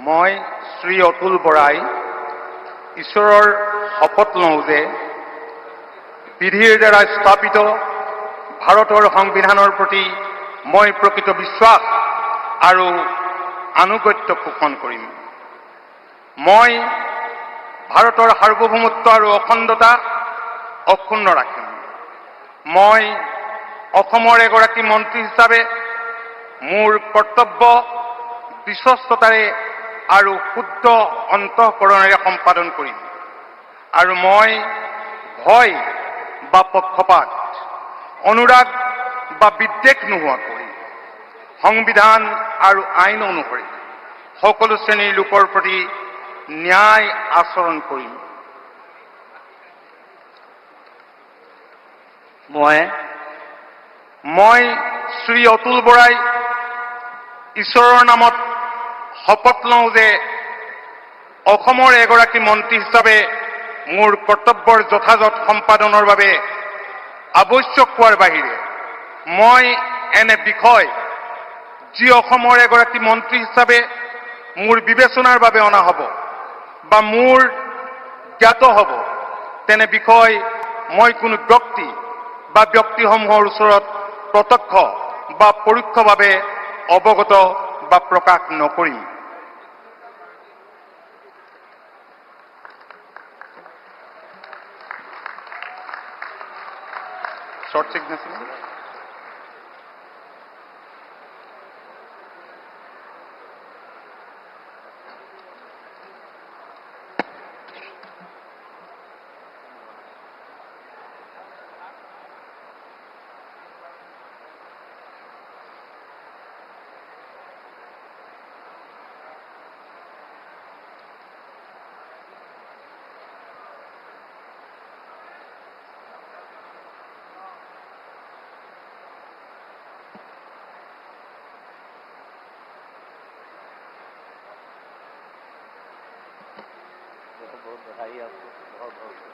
মই শ্ৰী অতুল বৰাই ঈশ্বৰৰ শপত লওঁ যে বিধিৰ দ্বাৰা স্থাপিত ভাৰতৰ সংবিধানৰ প্ৰতি মই প্ৰকৃত বিশ্বাস আৰু আনুগত্য পোষণ কৰিম। মই ভাৰতৰ সাৰ্বভৌমত্ব আৰু অখণ্ডতা অক্ষুণ্ণ ৰাখিম। মই অসমৰ এগৰাকী মন্ত্ৰী হিচাপে মোৰ কৰ্তব্য বিশ্বস্ততাৰে আৰু শুদ্ধ অন্তঃকৰণেৰে সম্পাদন কৰিম আৰু মই ভয় বা পক্ষপাত, অনুৰাগ বা বিদ্বেষ নোহোৱাকৈ সংবিধান আৰু আইন অনুসৰি সকলো শ্ৰেণীৰ লোকৰ প্ৰতি ন্যায় আচৰণ কৰিম। মই শ্ৰী অতুল বৰাই ঈশ্বৰৰ নামত শপত লওঁ যে অসমৰ এগৰাকী মন্ত্ৰী হিচাপে মোৰ কৰ্তব্যৰ যথাযথ সম্পাদনৰ বাবে আৱশ্যক হোৱাৰ বাহিৰে মই এনে বিষয় যি অসমৰ এগৰাকী মন্ত্ৰী হিচাপে মোৰ বিবেচনাৰ বাবে অনা হ'ব বা মোৰ জ্ঞাত হ'ব তেনে বিষয় মই কোনো ব্যক্তি বা ব্যক্তিসমূহৰ ওচৰত প্ৰত্যক্ষ বা পৰোক্ষভাৱে অৱগত বা প্ৰকাশ নকৰিম। Short signature. बहुत बधाई आपको, बहुत बहुत